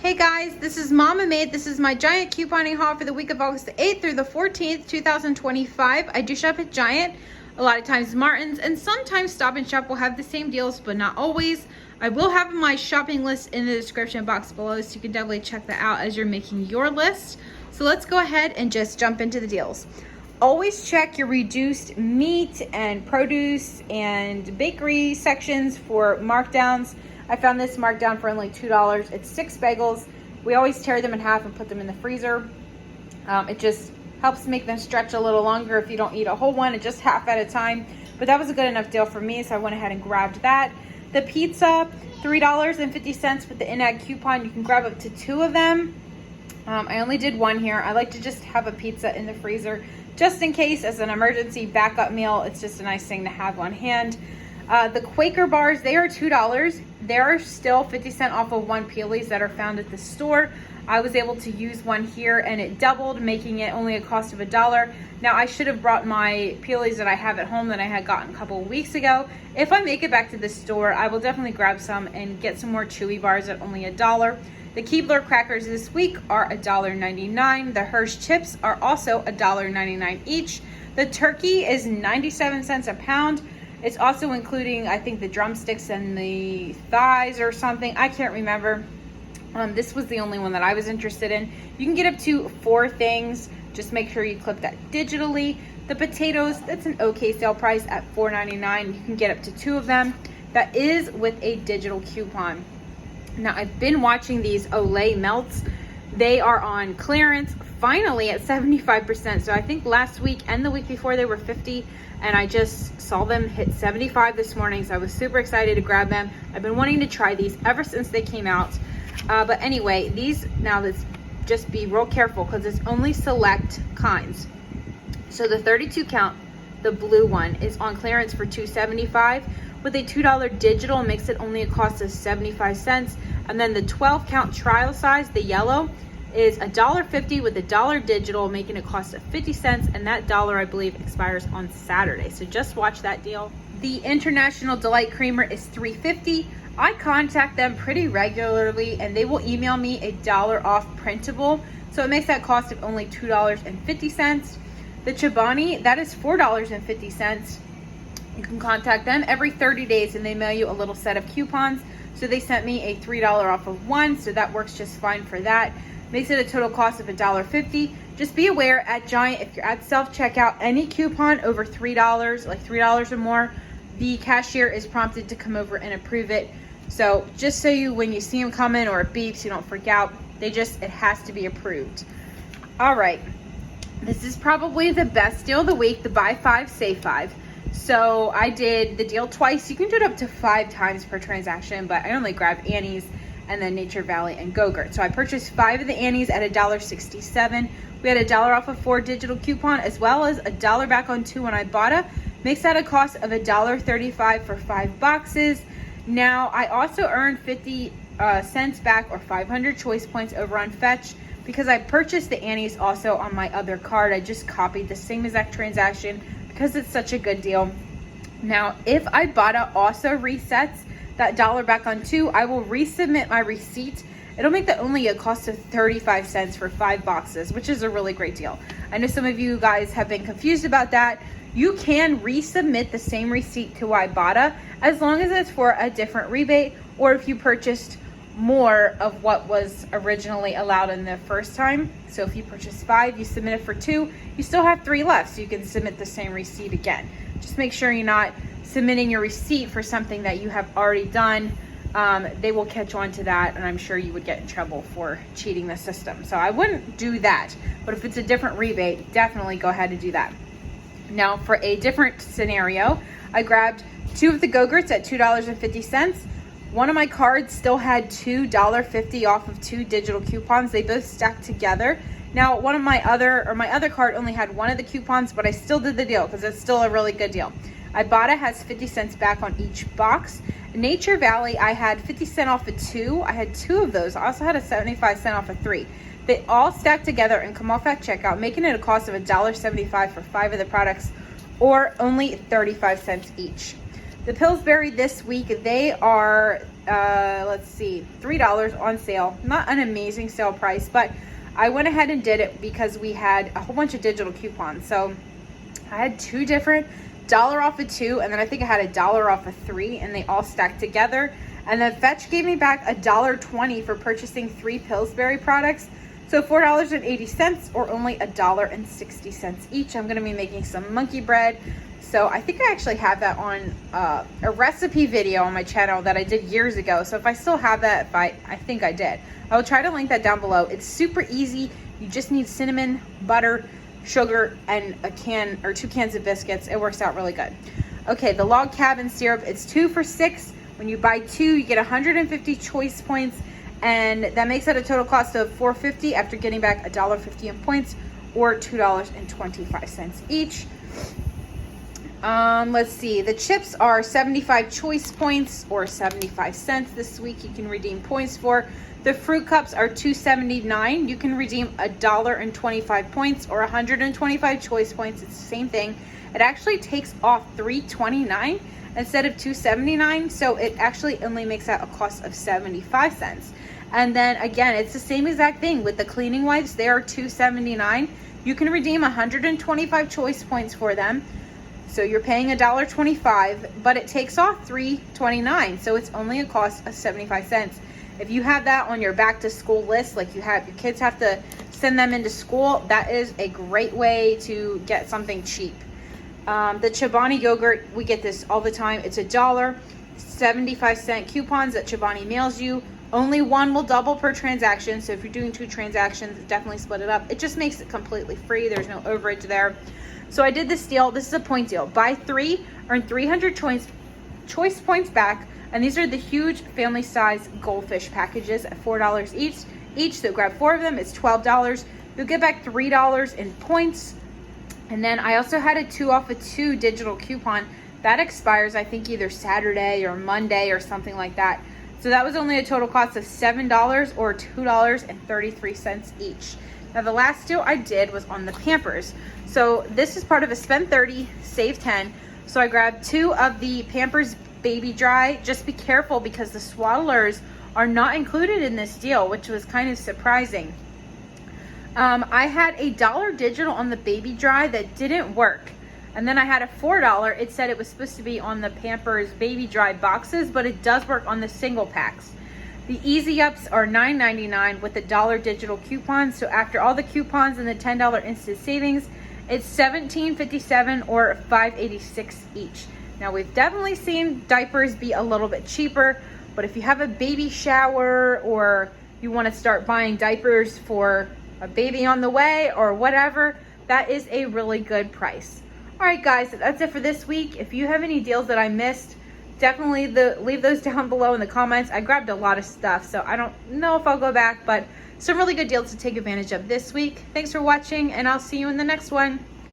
Hey guys, this is Mama Made. This is my Giant couponing haul for the week of August the 8th through the 14th, 2025. I do shop at Giant, a lot of times Martin's, and sometimes Stop and Shop will have the same deals, but not always. I will have my shopping list in the description box below, so you can definitely check that out as you're making your list. So let's go ahead and just jump into the deals. Always check your reduced meat and produce and bakery sections for markdowns. I found this marked down for only $2. It's 6 bagels. We always tear them in half and put them in the freezer. It just helps make them stretch a little longer if you don't eat a whole one and just half at a time. But that was a good enough deal for me, so I went ahead and grabbed that. The pizza, $3.50 with the in-ad coupon. You can grab up to 2 of them. I only did 1 here. I like to just have a pizza in the freezer just in case as an emergency backup meal. It's just a nice thing to have on hand. The Quaker bars, they are $2. They're still 50 cents off of 1 Peely's that are found at the store. I was able to use one here and it doubled, making it only a cost of $1. Now I should have brought my Peely's that I have at home that I had gotten a couple of weeks ago. If I make it back to the store, I will definitely grab some and get some more chewy bars at only $1. The Keebler crackers this week are $1.99. The Hershey chips are also $1.99 each. The turkey is 97 cents a pound. It's also including, I think, the drumsticks and the thighs or something. I can't remember. This was the only one that I was interested in. You can get up to 4 things. Just make sure you clip that digitally. The potatoes, that's an okay sale price at $4.99. You can get up to 2 of them. That is with a digital coupon. Now, I've been watching these Olay melts. They are on clearance, finally at 75%. So I think last week and the week before they were 50, and I just saw them hit 75 this morning. So I was super excited to grab them. I've been wanting to try these ever since they came out. But anyway, these, now let's just be real careful because it's only select kinds. So the 32 count, the blue one, is on clearance for $2.75. With a $2 digital, makes it only a cost of 75 cents. And then the 12 count trial size, the yellow, is $1.50 with a $1 digital, making it cost of 50 cents. And that $1, I believe, expires on Saturday. So just watch that deal. The International Delight Creamer is $3.50. I contact them pretty regularly and they will email me a $1 off printable. So it makes that cost of only $2.50. The Chobani, that is $4.50. You can contact them every 30 days and they mail you a little set of coupons. So they sent me a $3 off of 1, so that works just fine for that. Makes it a total cost of $1.50. Just be aware at Giant, if you're at self-checkout, any coupon over $3, like $3 or more, the cashier is prompted to come over and approve it. So just so you, when you see them coming or it beeps, you don't freak out. It has to be approved. All right, this is probably the best deal of the week, the buy 5, save 5. So I did the deal twice. You can do it up to 5 times per transaction, but I only grabbed Annie's and then Nature Valley and Gogurt. So I purchased 5 of the Annie's at $1.67. We had $1 off of 4 digital coupon, as well as $1 back on 2 when I bought it. Makes that a cost of $1.35 for 5 boxes. Now I also earned 50 cents back, or 500 choice points over on Fetch, because I purchased the Annie's also on my other card. I just copied the same exact transaction because it's such a good deal. Now, if Ibotta also resets that $1 back on 2, I will resubmit my receipt. It'll make that only a cost of 35 cents for 5 boxes, which is a really great deal. I know some of you guys have been confused about that. You can resubmit the same receipt to Ibotta as long as it's for a different rebate, or if you purchased more of what was originally allowed in the first time. So if you purchase 5, you submit it for 2, you still have 3 left, so you can submit the same receipt again. Just make sure you're not submitting your receipt for something that you have already done. They will catch on to that, and I'm sure you would get in trouble for cheating the system. So I wouldn't do that, but if it's a different rebate, definitely go ahead and do that. Now for a different scenario, I grabbed 2 of the Go-Gurts at $2.50. One of my cards still had $2.50 off of 2 digital coupons. They both stacked together. Now, my other card only had 1 of the coupons, but I still did the deal because it's still a really good deal. Ibotta has 50 cents back on each box. Nature Valley, I had 50 cents off of 2. I had 2 of those. I also had a 75 cent off of 3. They all stack together and come off at checkout, making it a cost of $1.75 for 5 of the products, or only 35 cents each. The Pillsbury this week, they are let's see, $3 on sale. Not an amazing sale price, but I went ahead and did it because we had a whole bunch of digital coupons. So I had 2 different $1 off of 2, and then I think I had $1 off of 3, and they all stacked together. And then Fetch gave me back $1.20 for purchasing 3 Pillsbury products. So $4.80 or only $1.60 each. I'm gonna be making some monkey bread. So I think I actually have that on a recipe video on my channel that I did years ago. So if I still have that, I think I did. I will try to link that down below. It's super easy. You just need cinnamon, butter, sugar, and a can or 2 cans of biscuits. It works out really good. Okay, the log cabin syrup, it's 2 for $6. When you buy 2, you get 150 choice points, and that makes it a total cost of $4.50 after getting back $1.50 in points, or $2.25 each. Let's see, the chips are 75 choice points or 75 cents this week you can redeem points for. The fruit cups are $2.79. You can redeem $1.25 points or 125 choice points. It's the same thing. It actually takes off $3.29 instead of $2.79, so it actually only makes that a cost of 75 cents. And then again, it's the same exact thing with the cleaning wipes. They are $2.79. You can redeem 125 choice points for them. So you're paying $1.25, but it takes off $3.29, so it's only a cost of 75 cents. If you have that on your back to school list, like you have your kids have to send them into school, that is a great way to get something cheap. The Chobani yogurt, we get this all the time. It's $1, 75-cent coupons that Chobani mails you. Only 1 will double per transaction, so if you're doing 2 transactions, definitely split it up. It just makes it completely free. There's no overage there. So I did this deal. This is a point deal. Buy 3, earn 300 choice points back, and these are the huge family size Goldfish packages at $4 each. So grab 4 of them. It's $12. You'll get back $3 in points. And then I also had a 2 off of 2 digital coupon that expires, I think, either Saturday or Monday or something like that. So that was only a total cost of $7 or $2.33 each. Now the last deal I did was on the Pampers. So this is part of a spend 30, save 10. So I grabbed 2 of the Pampers Baby Dry. Just be careful because the swaddlers are not included in this deal, which was kind of surprising. I had $1 digital on the Baby Dry that didn't work. And then I had a $4. It said it was supposed to be on the Pampers Baby Dry boxes, but it does work on the single packs. The Easy Ups are $9.99 with $1 digital coupon. So after all the coupons and the $10 instant savings, it's $17.57 or $5.86 each. Now we've definitely seen diapers be a little bit cheaper, but if you have a baby shower or you want to start buying diapers for a baby on the way or whatever, that is a really good price. All right, guys, that's it for this week. If you have any deals that I missed, definitely leave those down below in the comments. I grabbed a lot of stuff, so I don't know if I'll go back, but some really good deals to take advantage of this week. Thanks for watching, and I'll see you in the next one.